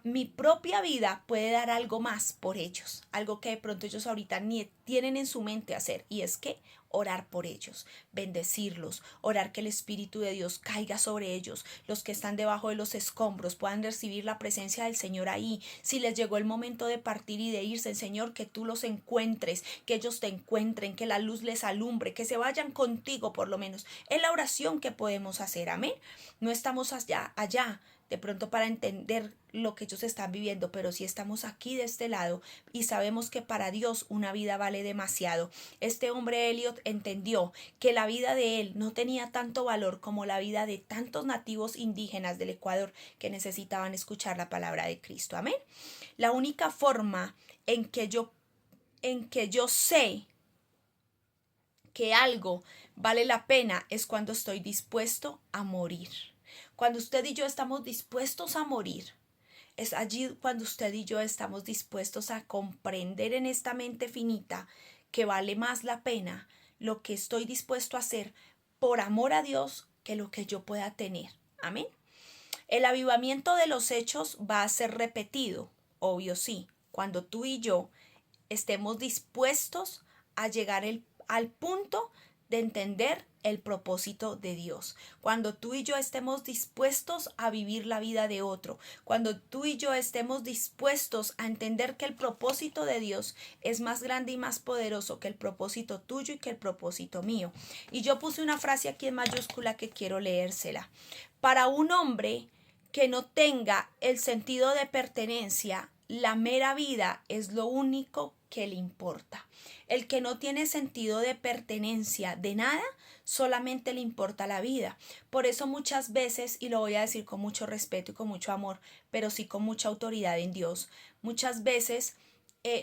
mi propia vida puede dar algo más por ellos. Algo que de pronto ellos ahorita ni tienen en su mente hacer. Y es que orar por ellos, bendecirlos, orar que el Espíritu de Dios caiga sobre ellos, los que están debajo de los escombros puedan recibir la presencia del Señor ahí. Si les llegó el momento de partir y de irse, Señor, que tú los encuentres, que ellos te encuentren, que la luz les alumbre, que se vayan contigo por lo menos. Es la oración que podemos hacer, amén. No estamos allá de pronto para entender lo que ellos están viviendo, pero si estamos aquí de este lado y sabemos que para Dios una vida vale demasiado. Este hombre Eliot entendió que la vida de él no tenía tanto valor como la vida de tantos nativos indígenas del Ecuador que necesitaban escuchar la palabra de Cristo. Amén. La única forma en que yo sé que algo vale la pena es cuando estoy dispuesto a morir. Cuando usted y yo estamos dispuestos a morir, es allí cuando usted y yo estamos dispuestos a comprender en esta mente finita que vale más la pena lo que estoy dispuesto a hacer por amor a Dios que lo que yo pueda tener. Amén. El avivamiento de los hechos va a ser repetido, obvio sí, cuando tú y yo estemos dispuestos a llegar al punto de entender el propósito de Dios. Cuando tú y yo estemos dispuestos a vivir la vida de otro, cuando tú y yo estemos dispuestos a entender que el propósito de Dios es más grande y más poderoso que el propósito tuyo y que el propósito mío. Y yo puse una frase aquí en mayúscula que quiero leérsela. Para un hombre que no tenga el sentido de pertenencia, la mera vida es lo único que le importa. El que no tiene sentido de pertenencia de nada, solamente le importa la vida. Por eso muchas veces, y lo voy a decir con mucho respeto y con mucho amor, pero sí con mucha autoridad en Dios, muchas veces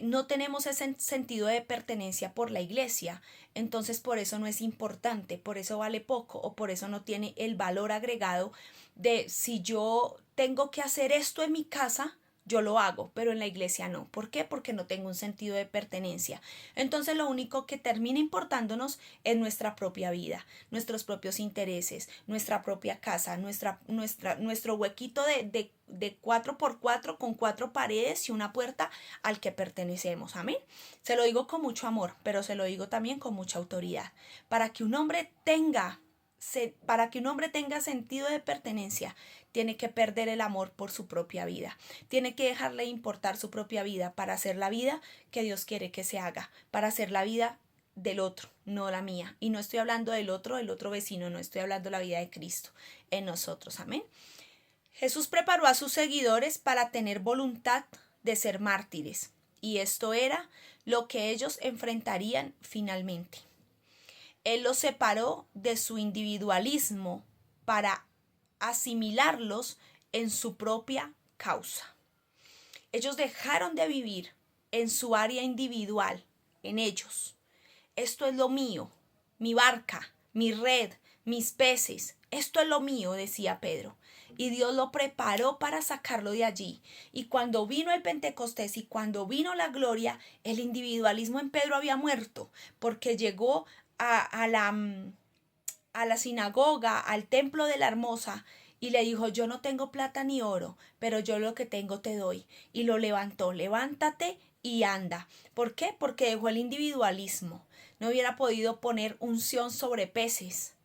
no tenemos ese sentido de pertenencia por la iglesia, entonces por eso no es importante, por eso vale poco o por eso no tiene el valor agregado de si yo tengo que hacer esto en mi casa, yo lo hago, pero en la iglesia no. ¿Por qué? Porque no tengo un sentido de pertenencia. Entonces lo único que termina importándonos es nuestra propia vida, nuestros propios intereses, nuestra propia casa, nuestro huequito de 4x4 con 4 paredes y una puerta al que pertenecemos. Amén. Se lo digo con mucho amor, pero se lo digo también con mucha autoridad. Para que un hombre tenga sentido de pertenencia, tiene que perder el amor por su propia vida. Tiene que dejarle importar su propia vida para hacer la vida que Dios quiere que se haga, para hacer la vida del otro, no la mía. Y no estoy hablando del otro vecino, no estoy hablando de la vida de Cristo en nosotros. Amén. Jesús preparó a sus seguidores para tener voluntad de ser mártires, y esto era lo que ellos enfrentarían finalmente. Él los separó de su individualismo para asimilarlos en su propia causa. Ellos dejaron de vivir en su área individual, en ellos. Esto es lo mío, mi barca, mi red, mis peces. Esto es lo mío, decía Pedro. Y Dios lo preparó para sacarlo de allí. Y cuando vino el Pentecostés y cuando vino la gloria, el individualismo en Pedro había muerto, porque llegó a la sinagoga, al templo de la Hermosa, y le dijo, yo no tengo plata ni oro, pero yo lo que tengo te doy. Y lo levantó, levántate y anda. ¿Por qué? Porque dejó el individualismo. No hubiera podido poner unción sobre peces,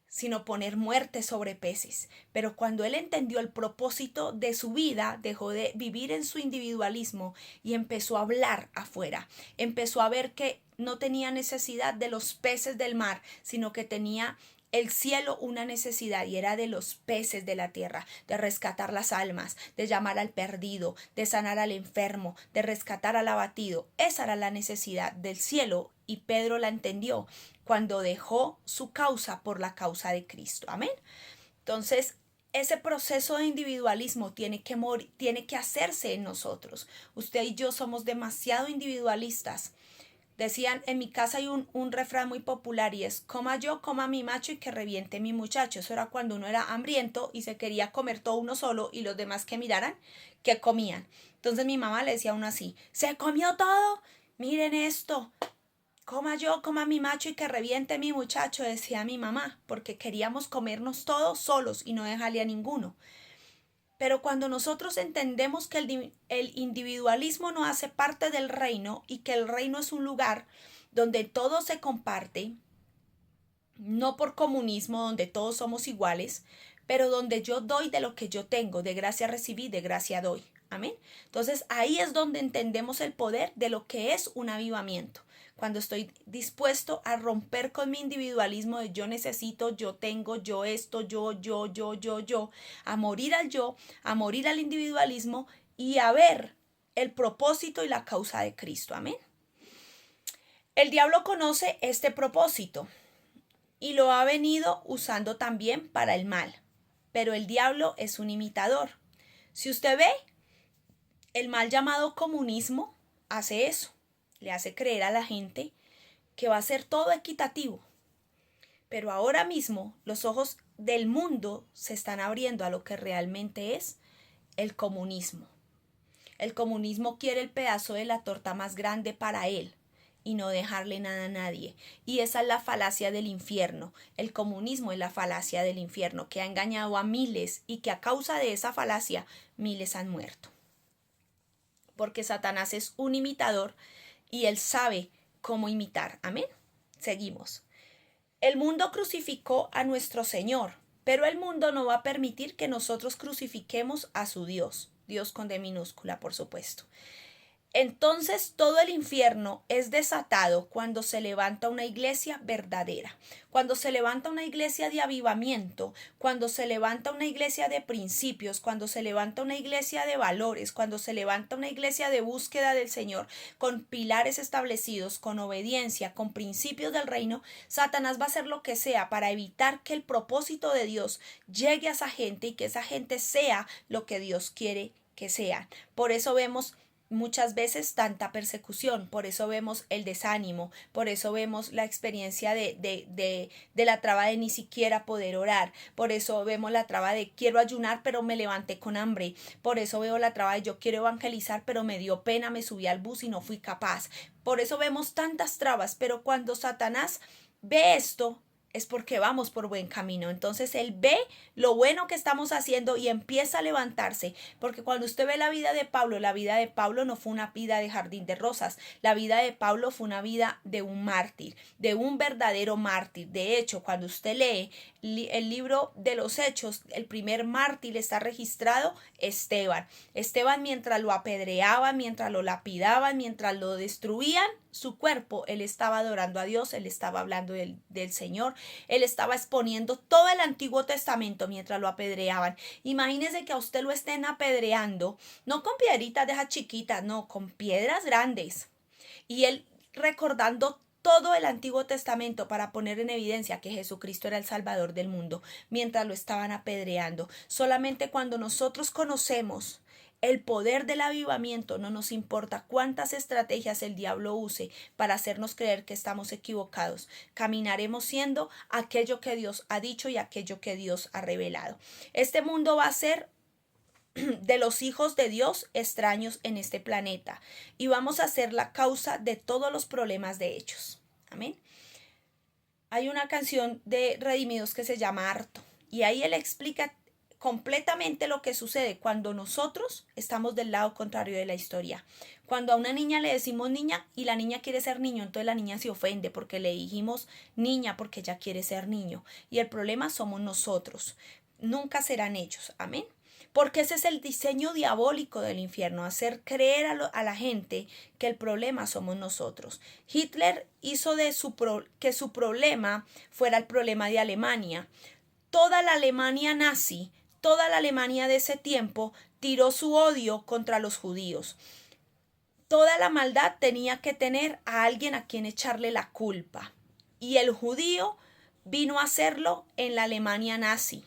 sino poner muerte sobre peces. Pero cuando él entendió el propósito de su vida, dejó de vivir en su individualismo y empezó a hablar afuera. Empezó a ver que no tenía necesidad de los peces del mar, sino que tenía el cielo una necesidad, y era de los peces de la tierra, de rescatar las almas, de llamar al perdido, de sanar al enfermo, de rescatar al abatido. Esa era la necesidad del cielo, y Pedro la entendió cuando dejó su causa por la causa de Cristo. Amén. Entonces, ese proceso de individualismo tiene que hacerse en nosotros. Usted y yo somos demasiado individualistas. Decían, en mi casa hay un refrán muy popular, y es, coma yo, coma mi macho y que reviente mi muchacho. Eso era cuando uno era hambriento y se quería comer todo uno solo, y los demás que miraran, que comían. Entonces mi mamá le decía a uno así, ¿se comió todo? Miren esto. Coma yo, coma mi macho y que reviente mi muchacho, decía mi mamá, porque queríamos comernos todos solos y no dejarle a ninguno. Pero cuando nosotros entendemos que el individualismo no hace parte del reino, y que el reino es un lugar donde todo se comparte, no por comunismo, donde todos somos iguales, pero donde yo doy de lo que yo tengo, de gracia recibí, de gracia doy. Amén. Entonces ahí es donde entendemos el poder de lo que es un avivamiento. Cuando estoy dispuesto a romper con mi individualismo de yo necesito, yo tengo, yo esto, yo, a morir al yo, a morir al individualismo y a ver el propósito y la causa de Cristo. Amén. El diablo conoce este propósito y lo ha venido usando también para el mal. Pero el diablo es un imitador. Si usted ve, el mal llamado comunismo hace eso. Le hace creer a la gente que va a ser todo equitativo. Pero ahora mismo los ojos del mundo se están abriendo a lo que realmente es el comunismo. El comunismo quiere el pedazo de la torta más grande para él y no dejarle nada a nadie. Y esa es la falacia del infierno. El comunismo es la falacia del infierno, que ha engañado a miles, y que a causa de esa falacia miles han muerto. Porque Satanás es un imitador y él sabe cómo imitar. Amén. Seguimos. El mundo crucificó a nuestro Señor, pero el mundo no va a permitir que nosotros crucifiquemos a su Dios. Dios con D minúscula, por supuesto. Entonces todo el infierno es desatado cuando se levanta una iglesia verdadera, cuando se levanta una iglesia de avivamiento, cuando se levanta una iglesia de principios, cuando se levanta una iglesia de valores, cuando se levanta una iglesia de búsqueda del Señor, con pilares establecidos, con obediencia, con principios del reino. Satanás va a hacer lo que sea para evitar que el propósito de Dios llegue a esa gente y que esa gente sea lo que Dios quiere que sea. Por eso vemos muchas veces tanta persecución, por eso vemos el desánimo, por eso vemos la experiencia de la traba de ni siquiera poder orar, por eso vemos la traba de quiero ayunar pero me levanté con hambre, por eso veo la traba de yo quiero evangelizar pero me dio pena, me subí al bus y no fui capaz. Por eso vemos tantas trabas, pero cuando Satanás ve esto, es porque vamos por buen camino. Entonces él ve lo bueno que estamos haciendo y empieza a levantarse, porque cuando usted ve la vida de Pablo no fue una vida de jardín de rosas. La vida de Pablo fue una vida de un mártir, de un verdadero mártir. De hecho, cuando usted lee el libro de los Hechos, el primer mártir está registrado Esteban. Esteban, mientras lo apedreaban, mientras lo lapidaban, mientras lo destruían, su cuerpo, él estaba adorando a Dios, él estaba hablando del Señor, él estaba exponiendo todo el Antiguo Testamento mientras lo apedreaban. Imagínese que a usted lo estén apedreando, no con piedritas de esas chiquitas, no, con piedras grandes. Y él recordando todo el Antiguo Testamento para poner en evidencia que Jesucristo era el Salvador del mundo mientras lo estaban apedreando. Solamente cuando nosotros conocemos El poder del avivamiento no nos importa cuántas estrategias el diablo use para hacernos creer que estamos equivocados. Caminaremos siendo aquello que Dios ha dicho y aquello que Dios ha revelado. Este mundo va a ser de los hijos de Dios extraños en este planeta y vamos a ser la causa de todos los problemas de ellos. Amén. Hay una canción de Redimidos que se llama Harto y ahí él explica completamente lo que sucede cuando nosotros estamos del lado contrario de la historia. Cuando a una niña le decimos niña y la niña quiere ser niño, entonces la niña se ofende porque le dijimos niña porque ella quiere ser niño. Y el problema somos nosotros, nunca serán ellos. Amén. Porque ese es el diseño diabólico del infierno, hacer creer a la gente que el problema somos nosotros. Hitler hizo que su problema fuera el problema de Alemania. Toda la Alemania nazi, toda la Alemania de ese tiempo tiró su odio contra los judíos. Toda la maldad tenía que tener a alguien a quien echarle la culpa. Y el judío vino a hacerlo en la Alemania nazi.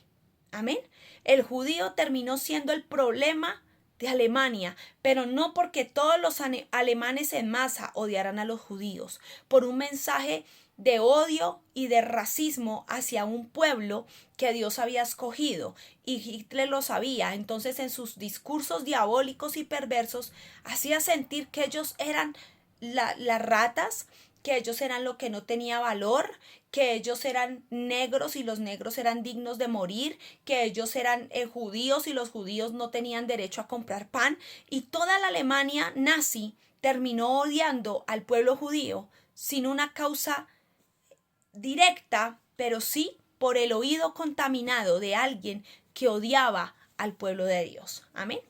Amén. El judío terminó siendo el problema de Alemania, pero no porque todos los alemanes en masa odiaran a los judíos, por un mensaje de odio y de racismo hacia un pueblo que Dios había escogido y Hitler lo sabía. Entonces en sus discursos diabólicos y perversos hacía sentir que ellos eran las ratas, que ellos eran lo que no tenía valor, que ellos eran negros y los negros eran dignos de morir, que ellos eran judíos y los judíos no tenían derecho a comprar pan. Y toda la Alemania nazi terminó odiando al pueblo judío sin una causa directa, pero sí por el oído contaminado de alguien que odiaba al pueblo de Dios. Amén.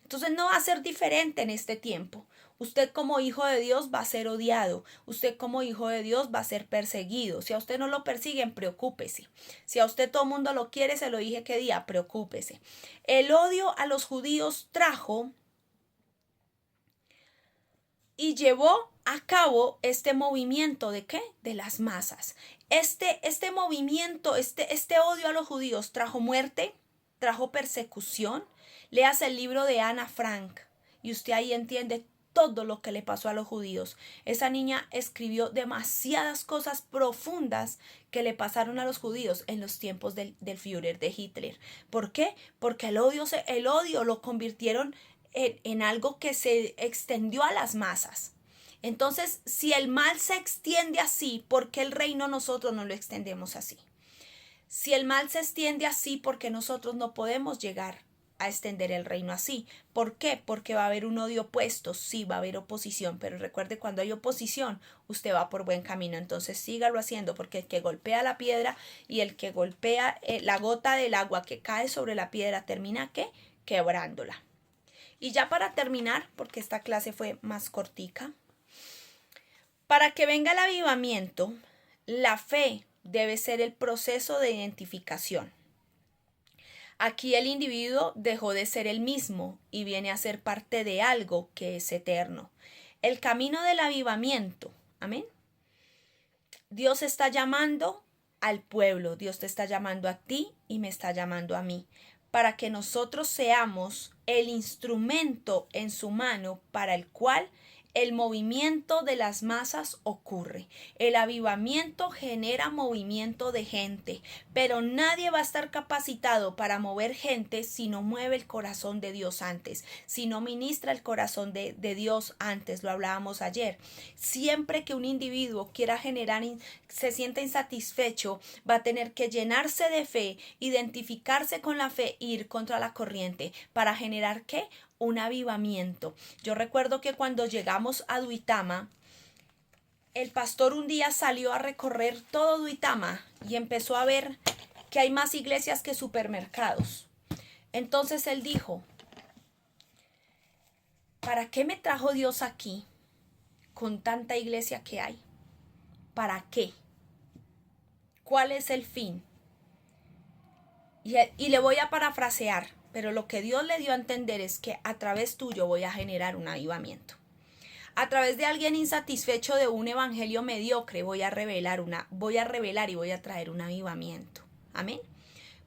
Entonces no va a ser diferente en este tiempo. Usted como hijo de Dios va a ser odiado. Usted como hijo de Dios va a ser perseguido. Si a usted no lo persiguen, preocúpese. Si a usted todo el mundo lo quiere, se lo dije qué día, preocúpese. El odio a los judíos trajo y llevó a cabo este movimiento ¿de qué? De las masas. Este movimiento, este odio a los judíos trajo muerte, trajo persecución. Leas el libro de Ana Frank y usted ahí entiende todo lo que le pasó a los judíos. Esa niña escribió demasiadas cosas profundas que le pasaron a los judíos en los tiempos del Führer, de Hitler. ¿Por qué? Porque el odio lo convirtieron en algo que se extendió a las masas. Entonces, si el mal se extiende así, ¿por qué el reino nosotros no lo extendemos así? Si el mal se extiende así, ¿por qué nosotros no podemos llegar a extender el reino así? ¿Por qué? Porque va a haber un odio opuesto, sí, va a haber oposición, pero recuerde, cuando hay oposición, usted va por buen camino, entonces sígalo haciendo, porque el que golpea la piedra y el que golpea la gota del agua que cae sobre la piedra, termina ¿qué? Quebrándola. Y ya para terminar, porque esta clase fue más cortica, para que venga el avivamiento, la fe debe ser el proceso de identificación. Aquí el individuo dejó de ser el mismo y viene a ser parte de algo que es eterno. El camino del avivamiento, amén. Dios está llamando al pueblo, Dios te está llamando a ti y me está llamando a mí, para que nosotros seamos el instrumento en su mano para el cual el movimiento de las masas ocurre. El avivamiento genera movimiento de gente, pero nadie va a estar capacitado para mover gente si no mueve el corazón de Dios antes, si no ministra el corazón de Dios antes, lo hablábamos ayer. Siempre que un individuo quiera generar, se sienta insatisfecho, va a tener que llenarse de fe, identificarse con la fe e ir contra la corriente para generar ¿qué? Un avivamiento. Yo recuerdo que cuando llegamos a Duitama, el pastor un día salió a recorrer todo Duitama y empezó a ver que hay más iglesias que supermercados. Entonces él dijo, ¿para qué me trajo Dios aquí con tanta iglesia que hay? ¿Para qué? ¿Cuál es el fin? Y le voy a parafrasear, pero lo que Dios le dio a entender es que a través tuyo voy a generar un avivamiento. A través de alguien insatisfecho de un evangelio mediocre voy a revelar y voy a traer un avivamiento. Amén.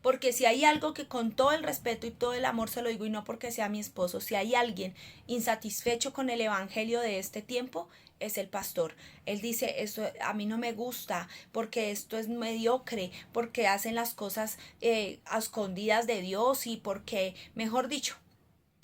Porque si hay algo que con todo el respeto y todo el amor se lo digo y no porque sea mi esposo, si hay alguien insatisfecho con el evangelio de este tiempo, es el pastor. Él dice, esto a mí no me gusta porque esto es mediocre, porque hacen las cosas a escondidas de Dios y porque, mejor dicho,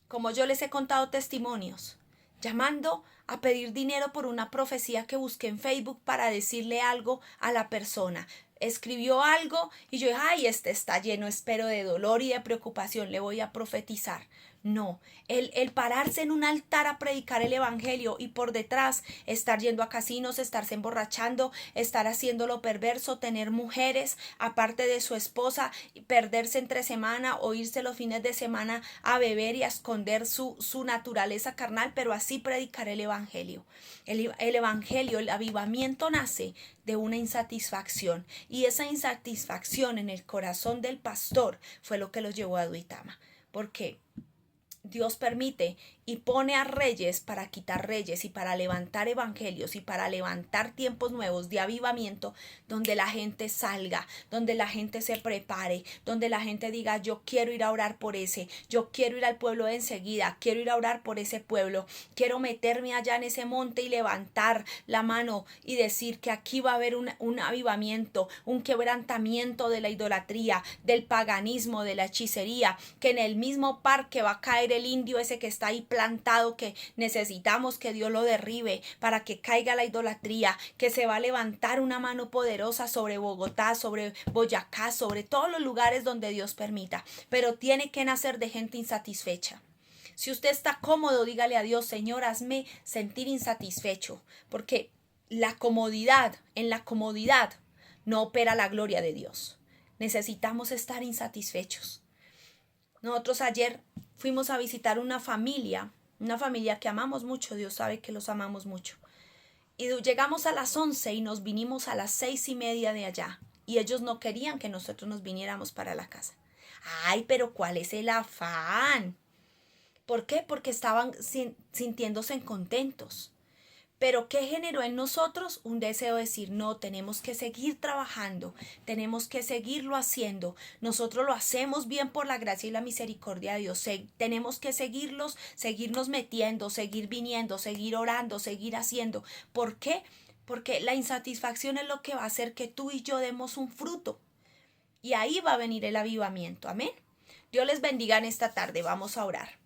como yo les he contado testimonios, llamando a pedir dinero por una profecía que busqué en Facebook para decirle algo a la persona. Escribió algo y yo dije, ay, este está lleno, espero, de dolor y de preocupación, le voy a profetizar. No, el pararse en un altar a predicar el evangelio y por detrás estar yendo a casinos, estarse emborrachando, estar haciendo lo perverso, tener mujeres aparte de su esposa, perderse entre semana o irse los fines de semana a beber y a esconder su naturaleza carnal, pero así predicar el evangelio. El evangelio, el avivamiento nace de una insatisfacción y esa insatisfacción en el corazón del pastor fue lo que los llevó a Duitama. Porque Dios permite y pone a reyes para quitar reyes y para levantar evangelios y para levantar tiempos nuevos de avivamiento donde la gente salga, donde la gente se prepare, donde la gente diga yo quiero ir a orar por ese, yo quiero ir al pueblo de enseguida, quiero ir a orar por ese pueblo, quiero meterme allá en ese monte y levantar la mano y decir que aquí va a haber un avivamiento, un quebrantamiento de la idolatría, del paganismo, de la hechicería, que en el mismo parque va a caer el indio ese que está ahí plantado, que necesitamos que Dios lo derribe para que caiga la idolatría, que se va a levantar una mano poderosa sobre Bogotá, sobre Boyacá, sobre todos los lugares donde Dios permita, pero tiene que nacer de gente insatisfecha. Si usted está cómodo, dígale a Dios, Señor, hazme sentir insatisfecho, porque en la comodidad no opera la gloria de Dios. Necesitamos estar insatisfechos. Nosotros ayer fuimos a visitar una familia que amamos mucho, Dios sabe que los amamos mucho. Y llegamos a las 11 y nos vinimos a las 6:30 de allá. Y ellos no querían que nosotros nos viniéramos para la casa. Ay, pero ¿cuál es el afán? ¿Por qué? Porque estaban sintiéndose contentos. Pero ¿qué generó en nosotros? Un deseo de decir, no, tenemos que seguir trabajando, tenemos que seguirlo haciendo. Nosotros lo hacemos bien por la gracia y la misericordia de Dios. Tenemos que seguirnos metiendo, seguir viniendo, seguir orando, seguir haciendo. ¿Por qué? Porque la insatisfacción es lo que va a hacer que tú y yo demos un fruto. Y ahí va a venir el avivamiento. Amén. Dios les bendiga en esta tarde. Vamos a orar.